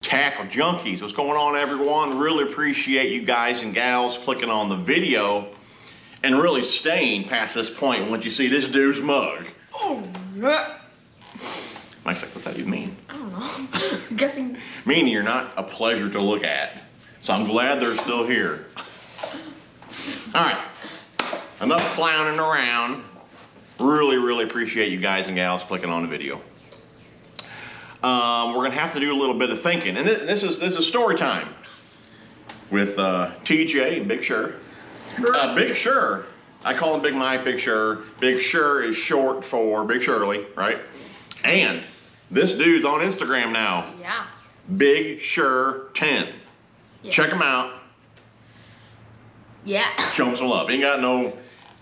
Tackle junkies, what's going on, everyone? Really appreciate you guys and gals clicking on the video and really staying past this point once you see this dude's mug. Oh, yeah. Mike's like, what's that even mean? I don't know. Guessing. Meaning you're not a pleasure to look at. So I'm glad they're still here. All right, enough clowning around. Really appreciate you guys and gals clicking on the video. We're gonna have to do a little bit of thinking, and this is story time with TJ and Big Sur. Big Sur, I call him Big Mike, Big Sur. Big Sur is short for Big Shirley, right? And this dude's on Instagram now. Yeah. Big Sur 10. Yeah. Check him out. Yeah. Show him some love. He ain't got no,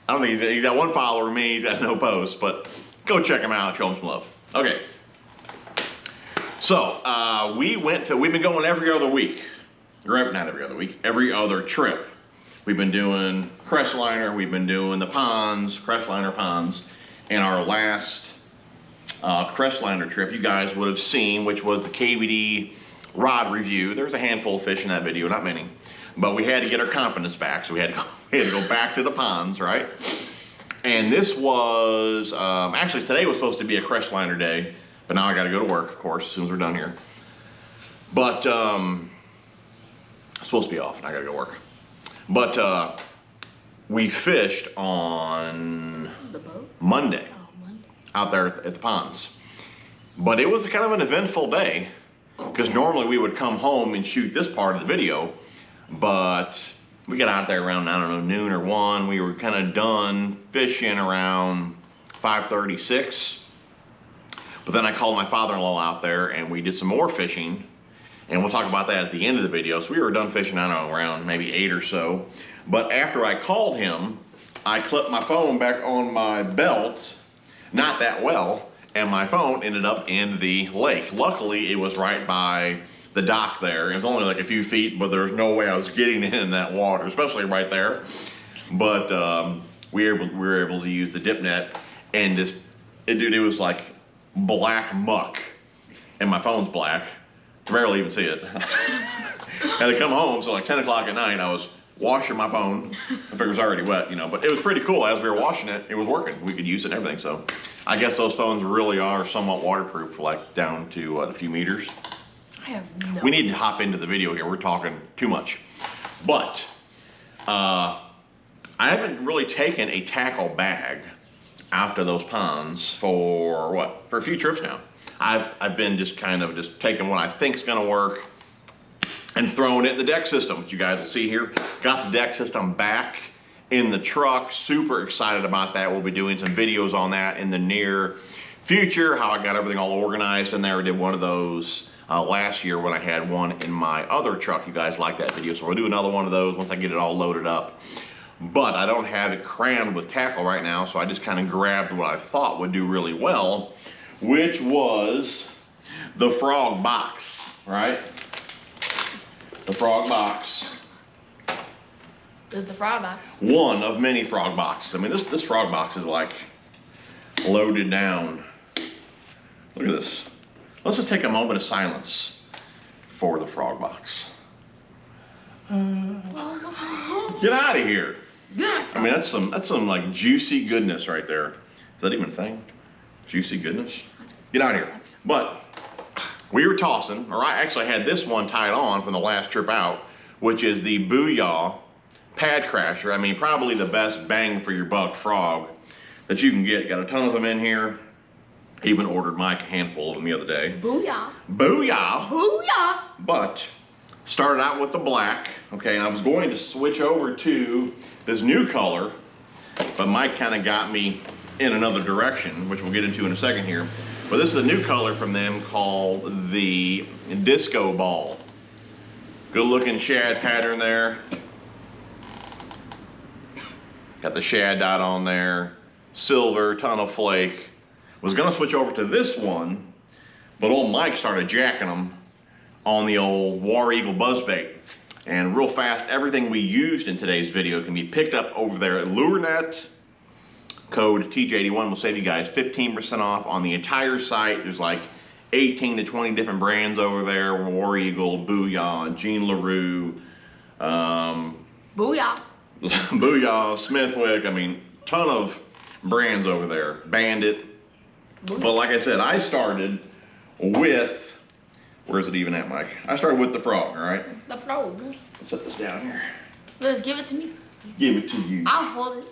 I don't think he's got one follower of me. He's got no posts, but go check him out. Show him some love. Okay. So we've been going every other week, or not every other week, every other trip. We've been doing Crestliner, we've been doing the ponds, Crestliner ponds, and our last Crestliner trip you guys would have seen, which was the KVD rod review. There's a handful of fish in that video, not many, but we had to get our confidence back, so we had to go back to the ponds, right? And this was, actually today was supposed to be a Crestliner day, but now I gotta go to work, of course, as soon as we're done here. But, I'm supposed to be off and I gotta go work. But, we fished on The boat? Monday, Monday, out there at the ponds. But it was kind of an eventful day, because normally we would come home and shoot this part of the video, but we got out there around, I don't know, noon or 1. We were kind of done fishing around 5:30, 6. But then I called my father-in-law out there and we did some more fishing, and we'll talk about that at the end of the video. So we were done fishing, I don't know, around maybe 8 or so. But after I called him, I clipped my phone back on my belt, not that well, and my phone ended up in the lake. Luckily, it was right by the dock there. It was only like a few feet, but there's no way I was getting in that water, especially right there. But we were able to use the dip net, and dude, it was like black muck, and my phone's black. Barely even see it. Had to come home, so like 10 o'clock at night, I was washing my phone. I figured it was already wet, you know, but it was pretty cool. As we were washing it, it was working. We could use it and everything, so I guess those phones really are somewhat waterproof, like down to a few meters. I have no. We need to hop into the video here. We're talking too much. But I haven't really taken a tackle bag out to those ponds for what? For a few trips now. I've been just kind of just taking what I think's gonna work and throwing it in the deck system, which you guys will see here. Got the deck system back in the truck. Super excited about that. We'll be doing some videos on that in the near future, how I got everything all organized in there. I did one of those last year when I had one in my other truck. You guys like that video, so we'll do another one of those once I get it all loaded up. But I don't have it crammed with tackle right now, so I just kind of grabbed what I thought would do really well, which was the frog box, right? The frog box. There's the frog box. One of many frog boxes. I mean, this frog box is like loaded down. Look at this. Let's just take a moment of silence for the frog box. Get out of here. I mean, that's some like juicy goodness right there. Is that even a thing? Juicy goodness? Get out of here. But we were tossing, or I actually had this one tied on from the last trip out, which is the Booyah Pad Crasher. I mean, probably the best bang for your buck frog that you can get. Got a ton of them in here. Even ordered Mike a handful of them the other day. Booyah. Booyah. Booyah. But started out with the black, okay, and I was going to switch over to this new color, but Mike kind of got me in another direction, which we'll get into in a second here. But this is a new color from them called the Disco Ball. Good looking shad pattern there. Got the shad dot on there, silver, ton of flake. Was gonna switch over to this one, but old Mike started jacking them on the old War Eagle Buzzbait. And real fast, everything we used in today's video can be picked up over there at Lurenet. Code TJ81 will save you guys 15% off on the entire site. There's like 18 to 20 different brands over there. War Eagle, Booyah, Jean LaRue, Booyah. Booyah, Smithwick. I mean, ton of brands over there. Bandit. Booyah. But like I said, I started with, where's it even at, Mike? I started with the frog, all right? The frog. Let's set this down here. Let's give it to me. Give it to you. I'll hold it.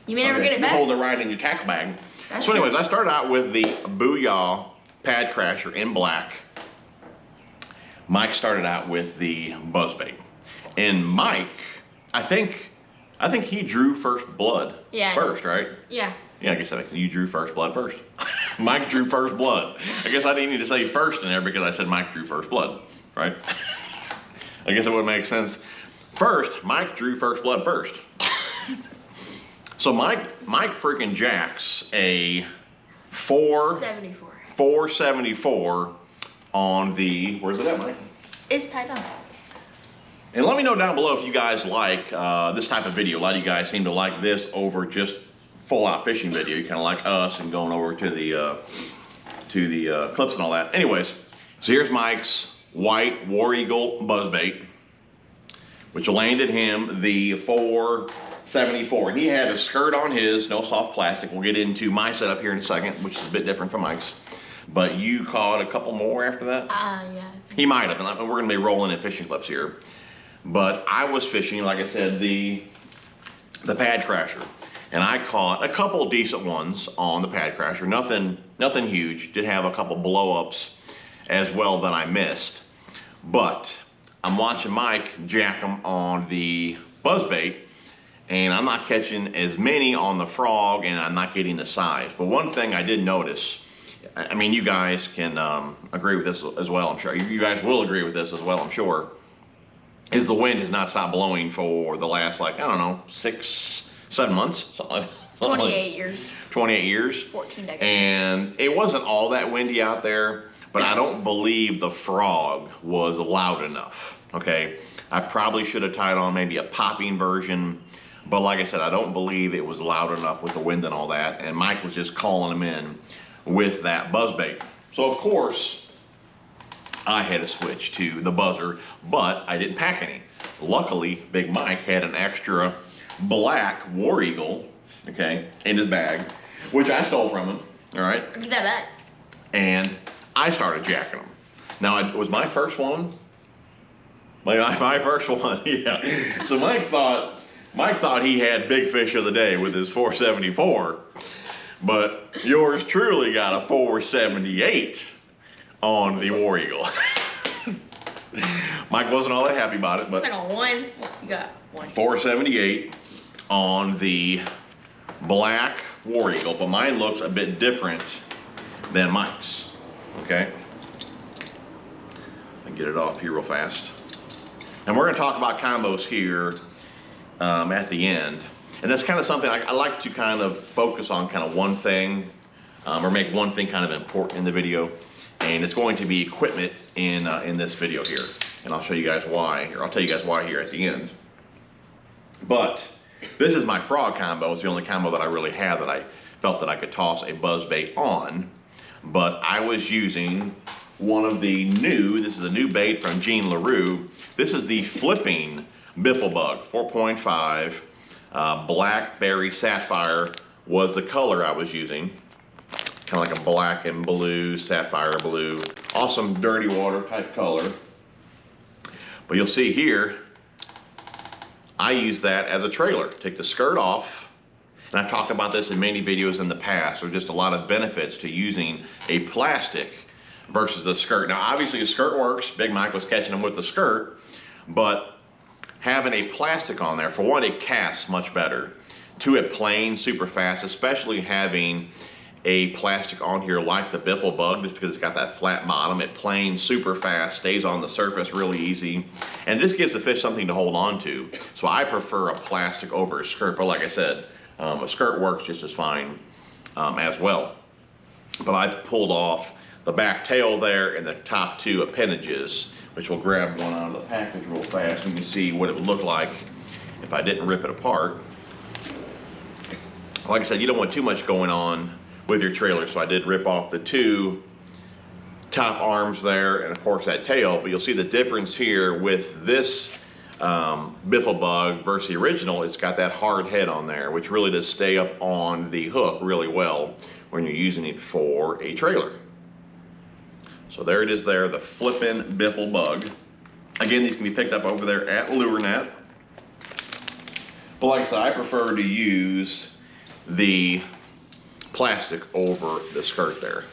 You may never Okay, get it you back. hold it right in your tackle bag. That's So anyways, I started out with the Booyah Pad Crasher in black. Mike started out with the Buzzbait. And Mike, I think he drew first blood first, right? Yeah. Yeah, I guess you drew first blood first. Mike drew first blood. I guess I didn't need to say first in there because I said Mike drew first blood, right? I guess it would make sense. First, Mike drew first blood first. So Mike freaking jacks a 474 on the, where's it at, Mike? It's tied on. And let me know down below if you guys like this type of video. A lot of you guys seem to like this over just full out fishing video. You kind of like us and going over to the clips and all that. Anyways, so here's Mike's white War Eagle Buzzbait, which landed him the 474. And he had a skirt on his, no soft plastic. We'll get into my setup here in a second, which is a bit different from Mike's. But you caught a couple more after that? Yeah. He might have, and we're gonna be rolling in fishing clips here. But I was fishing, like I said, the Pad Crasher. And I caught a couple decent ones on the Pad Crasher. Nothing huge. Did have a couple blow-ups as well that I missed. But I'm watching Mike jack them on the Buzzbait, and I'm not catching as many on the frog, and I'm not getting the size. But one thing I did notice, I mean, you guys can agree with this as well, I'm sure. You guys will agree with this as well, I'm sure, is the wind has not stopped blowing for the last, like, I don't know, 6-7 months, something like 28 years. 28 years. 14 decades. And it wasn't all that windy out there, but I don't believe the frog was loud enough, okay? I probably should have tied on maybe a popping version, but like I said, I don't believe it was loud enough with the wind and all that, and Mike was just calling them in with that Buzzbait. So of course, I had to switch to the buzzer, but I didn't pack any. Luckily, Big Mike had an extra black War Eagle, okay, in his bag, which I stole from him, all right? Get that back. And I started jacking them. Now, it was my first one. My first one, yeah. So Mike thought he had big fish of the day with his 474, but yours truly got a 478 on the War Eagle. Mike wasn't all that happy about it, but It's like a 1. You got 1. 478 on the black War Eagle, but mine looks a bit different than Mike's, okay? I'll get it off here real fast. And we're gonna talk about combos here at the end. And that's kind of something I like to kind of focus on kind of one thing, or make one thing kind of important in the video. And it's going to be equipment in this video here. And I'll show you guys why, or I'll tell you guys why here at the end. But this is my frog combo. It's the only combo that I really have that I felt that I could toss a buzzbait on. But I was using one of the new, this is a new bait from Jean LaRue. This is the flipping Biffle Bug, 4.5. Blackberry Sapphire was the color I was using. Kind of like a black and blue, sapphire blue. Awesome dirty water type color. But you'll see here, I use that as a trailer. Take the skirt off, and I've talked about this in many videos in the past. There's just a lot of benefits to using a plastic versus a skirt. Now obviously a skirt works. Big Mike was catching them with the skirt, but having a plastic on there, for one, it casts much better. Two, it planes super fast, especially having a plastic on here like the Biffle Bug, just because it's got that flat bottom. It planes super fast, stays on the surface really easy, and this gives the fish something to hold on to. So I prefer a plastic over a skirt, but like I said, a skirt works just as fine as well. But I pulled off the back tail there and the top two appendages, which we'll grab one out of the package real fast. You can see what it would look like if I didn't rip it apart. Like I said, you don't want too much going on with your trailer, so I did rip off the two top arms there, and of course that tail. But you'll see the difference here with this Biffle Bug versus the original. It's got that hard head on there, which really does stay up on the hook really well when you're using it for a trailer. So there it is there, the flippin' Biffle Bug. Again, these can be picked up over there at Lurenet. But like I said, I prefer to use the plastic over the skirt there.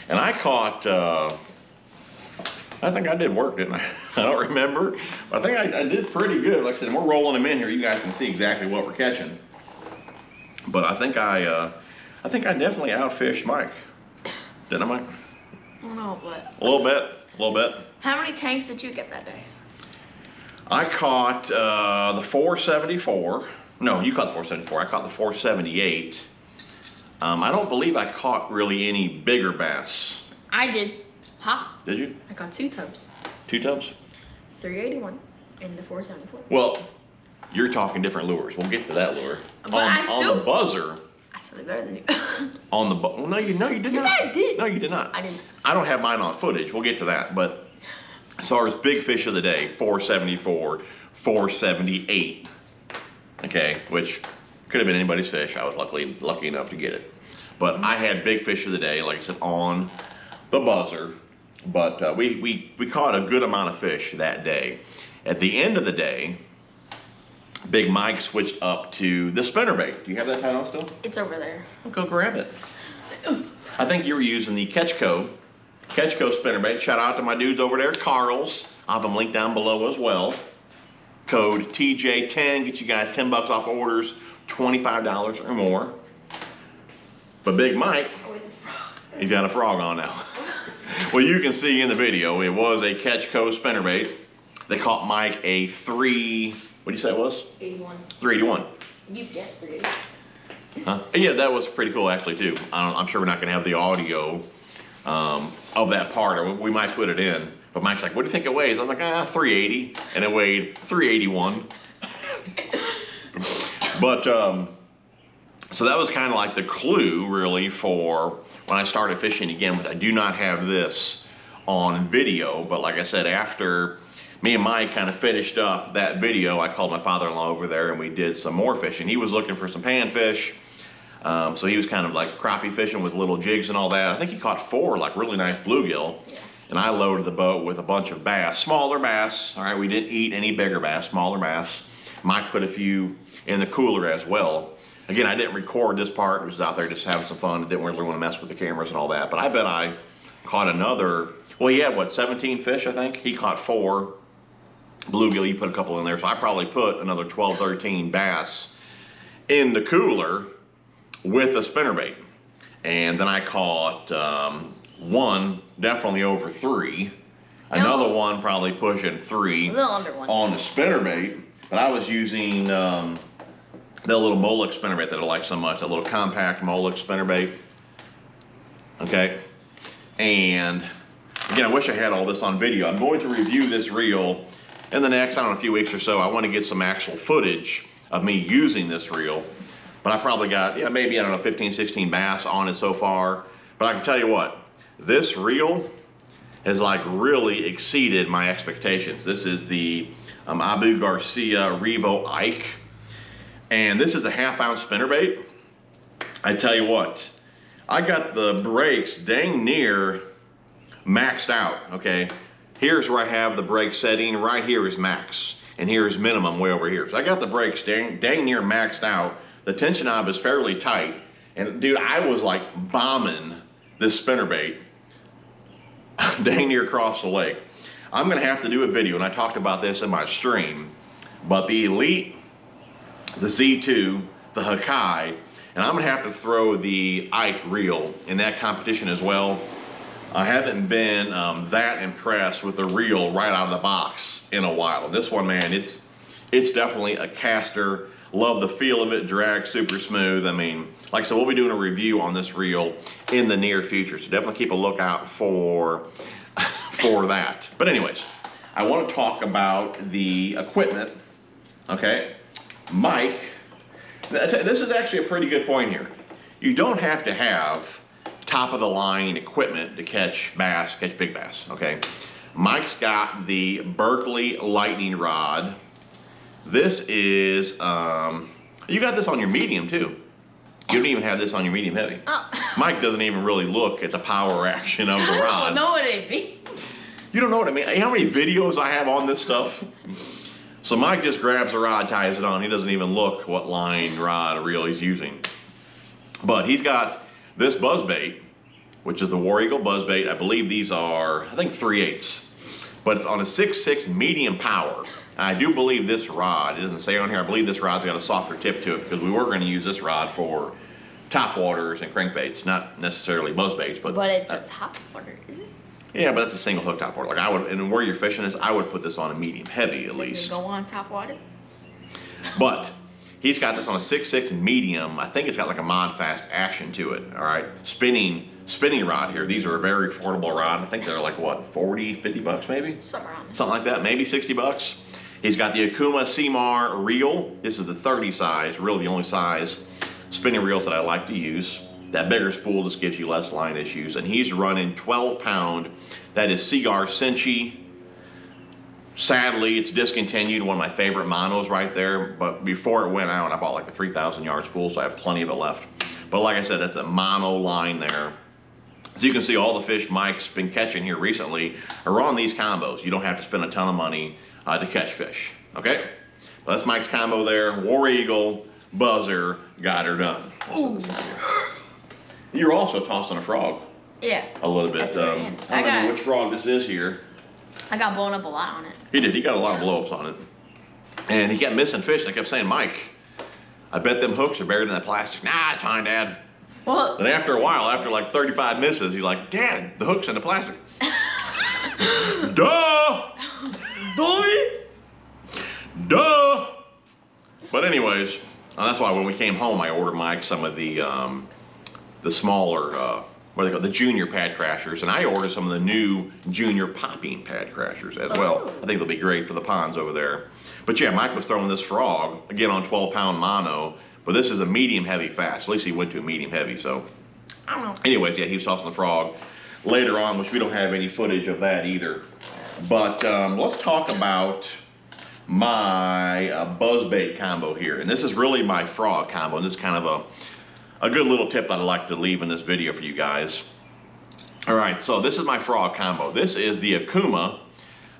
And I caught, I think I did work, didn't I? I don't remember, but I think I did pretty good. Like I said, and we're rolling them in here. You guys can see exactly what we're catching. But I think I definitely outfished Mike. Didn't I, Mike? I don't know, but A little bit. how many tanks did you get that day? I caught the 474. No, you caught the 474. I caught the 478. I don't believe I caught really any bigger bass. I did. Ha! Did you? I got 2 tubs. 2 tubs? 381 and the 474. Well, you're talking different lures. We'll get to that lure. But On the buzzer. I still did better than you. On the well, no, you did Yes, not. I did. No, you did not. I didn't. I don't have mine on footage. We'll get to that. But as far as big fish of the day, 474, 478. Okay, which could have been anybody's fish. I was lucky enough to get it. But I had big fish of the day, like I said, on the buzzer. But we caught a good amount of fish that day. At the end of the day, Big Mike switched up to the spinnerbait. Do you have that tied on still? It's over there. Well, go grab it. I think you were using the Aftco spinnerbait. Shout out to my dudes over there at Carl's. I'll have them linked down below as well. Code TJ10, get you guys 10 bucks off orders, $25 or more. But Big Mike, he's got a frog on now. Well, you can see in the video, it was a Aftco spinnerbait. They caught Mike a what did you say it was? 81. 381. You guessed 380. Huh? Yeah, that was pretty cool actually too. I'm sure we're not gonna have the audio of that part, or we might put it in. But Mike's like, what do you think it weighs? I'm like, 380, and it weighed 381. But so that was kind of like the clue really for when I started fishing again. But I do not have this on video. But like I said, after me and Mike kind of finished up that video, I called my father-in-law over there and we did some more fishing. He was looking for some panfish. So he was kind of like crappie fishing with little jigs and all that. I think he caught 4 like really nice bluegill. Yeah. And I loaded the boat with a bunch of bass, smaller bass. All right, we didn't eat any bigger bass, smaller bass. Mike put a few in the cooler as well. Again, I didn't record this part. I was out there just having some fun. I didn't really want to mess with the cameras and all that. But I bet I caught another, well, he had what, 17 fish, I think? He caught 4 bluegill. He put a couple in there. So I probably put another 12, 13 bass in the cooler with a spinnerbait. And then I caught one definitely over 3. Another one probably pushing 3 a little under 1 on the spinnerbait. But I was using the little Moloch spinnerbait that I like so much, that little compact Moloch spinnerbait. Okay, and again, I wish I had all this on video. I'm going to review this reel in the next, I don't know, a few weeks or so. I want to get some actual footage of me using this reel. But I probably got, yeah, maybe, I don't know, 15, 16 bass on it so far. But I can tell you what, this reel has like really exceeded my expectations. This is the Abu Garcia Revo Ike. And this is a 1/2 ounce spinnerbait. I tell you what, I got the brakes dang near maxed out, okay? Here's where I have the brake setting, right here is max. And here's minimum way over here. So I got the brakes dang near maxed out. The tension knob is fairly tight. And dude, I was like bombing this spinnerbait dang near across the lake. I'm gonna have to do a video, and I talked about this in my stream, but the Elite, the Z2, the Hakai, and I'm gonna have to throw the Ike reel in that competition as well. I haven't been that impressed with the reel right out of the box in a while. This one, man, it's definitely a caster. Love the feel of it, drag super smooth. I mean, like I said, we'll be doing a review on this reel in the near future, so definitely keep a lookout for that. But anyways, I want to talk about the equipment, okay? Mike, this is actually a pretty good point here. You don't have to have top of the line equipment to catch bass, catch big bass, okay? Mike's got the Berkeley lightning rod. This is, you got this on your medium too. You don't even have this on your medium heavy. Oh. Mike doesn't even really look at the power action of the I rod. don't know what it means. You don't know what I mean? You know how many videos I have on this stuff? So Mike just grabs the rod, ties it on. He doesn't even look what line, rod, or reel he's using. But he's got this Buzzbait, which is the War Eagle Buzzbait. I believe these are, I think 3/8. But it's on a 6.6 medium power. I do believe this rod, it doesn't say on here, I believe this rod's got a softer tip to it because we were going to use this rod for top waters and crankbaits, not necessarily buzzbaits. But it's a top water, is it? Yeah, but that's a single hook top water. Like I would, and where you're fishing is, I would put this on a medium heavy at least. Does it go on top water? But he's got this on a 6.6 medium. I think it's got like a mod fast action to it. All right, spinning rod here. These are a very affordable rod. I think they're like what, 40, 50 bucks maybe? Something around there. Something like that, maybe 60 bucks. He's got the Akuma Seamar reel. This is the 30 size, really the only size spinning reels that I like to use. That bigger spool just gives you less line issues. And he's running 12-pound. That is Seagar Senshi. Sadly, it's discontinued. One of my favorite monos right there. But before it went out, I bought like a 3,000 yard spool, so I have plenty of it left. But like I said, that's a mono line there. So you can see all the fish Mike's been catching here recently are on these combos. You don't have to spend a ton of money to catch fish, okay? But that's Mike's combo there. War Eagle, Buzzer, got her done. You're also tossing a frog. Yeah. A little bit. At the end. I don't know which frog this is here. I got blown up a lot on it. He did. He got a lot of blow-ups on it. And he kept missing fish. And I kept saying, Mike, I bet them hooks are buried in that plastic. Nah, it's fine, Dad. Well, And after a while, after like 35 misses, he's like, Dad, the hook's in the plastic. Duh! Duh! But anyways, that's why when we came home, I ordered Mike some of the smaller, what are they called, the junior pad crashers, and I ordered some of the new junior popping pad crashers as well. I think they'll be great for the ponds over there. But yeah, Mike was throwing this frog, again on 12-pound mono, but this is a medium heavy fast. At least he went to a medium heavy, so. I don't know. Anyways, yeah, he was tossing the frog later on, which we don't have any footage of that either. But let's talk about my Buzzbait combo here. And this is really my frog combo, and this is kind of a good little tip that I'd like to leave in this video for you guys. All right, so this is my frog combo. This is the Akuma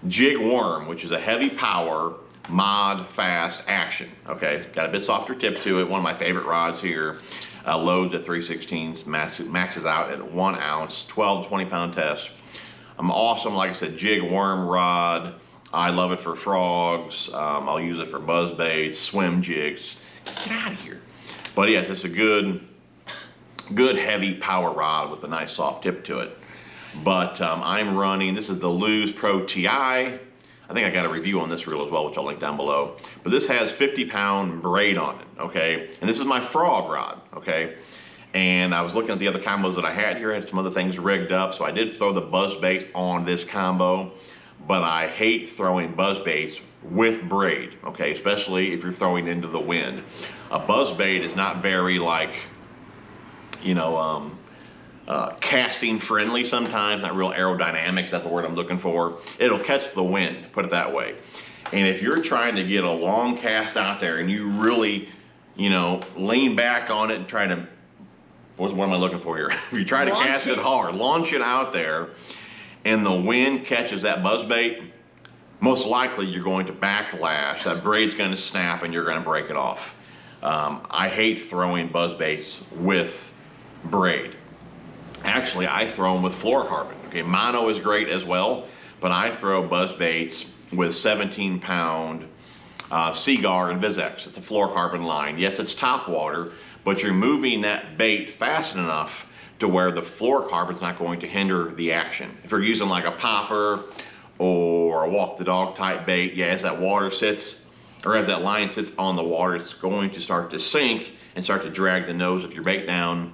Jig Worm, which is a heavy power mod fast action. Okay, got a bit softer tip to it. One of my favorite rods here. Loads at 3/16, maxes out at 1 ounce, 12 to 20 pound test. I'm awesome, like I said, jig worm rod. I love it for frogs. I'll use it for buzzbaits, swim jigs. Get out of here. But yes, it's a good heavy power rod with a nice soft tip to it. But I'm running, this is the Lose Pro TI. I think I got a review on this reel as well, which I'll link down below. But this has 50-pound braid on it, okay? And this is my frog rod, okay? And I was looking at the other combos that I had here. I had some other things rigged up, so I did throw the Buzzbait on this combo. But I hate throwing buzzbaits with braid, okay? Especially if you're throwing into the wind. A buzzbait is not very, like, you know, casting friendly sometimes, not real aerodynamic, that's the word I'm looking for. It'll catch the wind, put it that way. And if you're trying to get a long cast out there and you really, you know, lean back on it and try to, what am I looking for here? If you try to cast it hard, launch it out there, and the wind catches that buzzbait, most likely you're going to backlash, that braid's going to snap and you're going to break it off. I hate throwing buzzbaits with braid. Actually, I throw them with fluorocarbon. Okay, mono is great as well, but I throw buzzbaits with 17-pound Seagar and Vizex. It's a fluorocarbon line. Yes, it's top water, but you're moving that bait fast enough to where the fluorocarbon's not going to hinder the action. If you're using like a popper or a walk the dog type bait, yeah, as that water sits, or as that line sits on the water, it's going to start to sink and start to drag the nose of your bait down.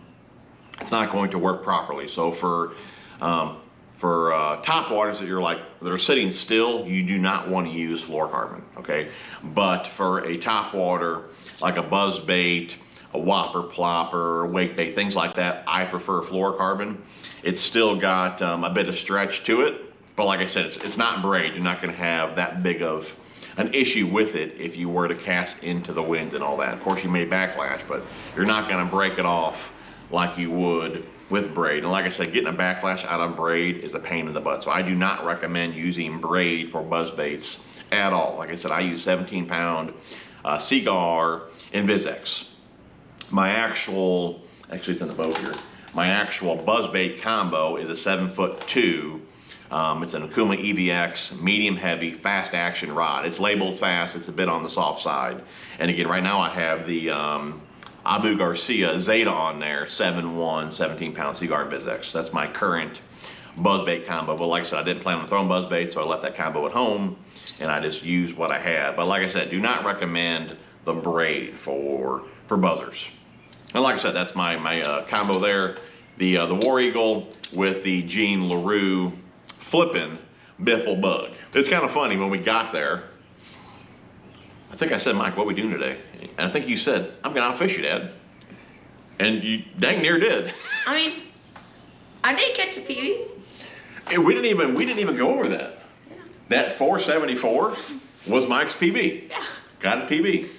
It's not going to work properly. So for top waters that are sitting still, you do not want to use fluorocarbon, okay? But for a top water, like a buzzbait a whopper, plopper, wake bait, things like that, I prefer fluorocarbon. It's still got a bit of stretch to it, but like I said, it's not braid. You're not going to have that big of an issue with it if you were to cast into the wind and all that. Of course, you may backlash, but you're not going to break it off like you would with braid. And like I said, getting a backlash out of braid is a pain in the butt. So I do not recommend using braid for buzz baits at all. Like I said, I use 17-pound Seagar and Vizex. My actually it's in the boat here. My actual buzzbait combo is a 7'2". It's an Akuma EVX, medium heavy, fast action rod. It's labeled fast, it's a bit on the soft side. And again, right now I have the Abu Garcia Zeta on there, 7'1", 17-pound Seagar and Vizex. That's my current buzzbait combo. But like I said, I didn't plan on throwing buzzbait, so I left that combo at home and I just used what I had. But like I said, do not recommend the braid for buzzers. And like I said, that's my combo there. The War Eagle with the Gene LaRue flipping biffle bug. It's kind of funny when we got there. I think I said, Mike, what are we doing today? And I think you said, I'm going to outfish you, Dad. And you dang near did. I mean, I did catch a PB. And we didn't even go over that. Yeah. That 474 was Mike's PB. Yeah. Got a PB.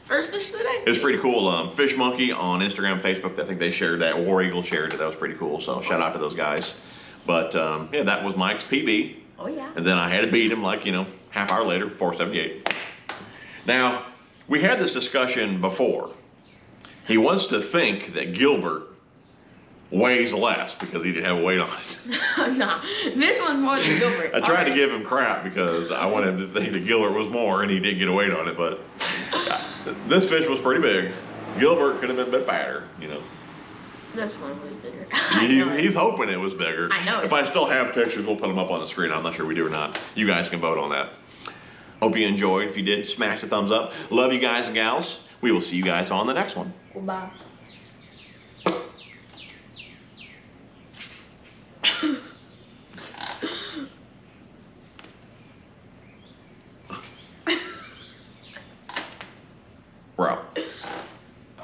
First fish today. It was pretty cool. Fish Monkey on Instagram, Facebook, I think they shared that. War Eagle shared it. That was pretty cool. So shout out to those guys. But yeah, that was Mike's PB. Oh yeah. And then I had to beat him like, half hour later, 478. Now, we had this discussion before. He wants to think that Gilbert weighs less because he didn't have weight on it. Nah, this one's more than Gilbert. I tried to give him crap because I wanted him to think that Gilbert was more and he did get a weight on it, but this fish was pretty big. Gilbert could have been a bit fatter, This one was bigger. He's hoping it was bigger. I know. If I still have pictures, we'll put them up on the screen. I'm not sure we do or not. You guys can vote on that. Hope you enjoyed. If you did, smash the thumbs up. Love you guys and gals. We will see you guys on the next one. Goodbye.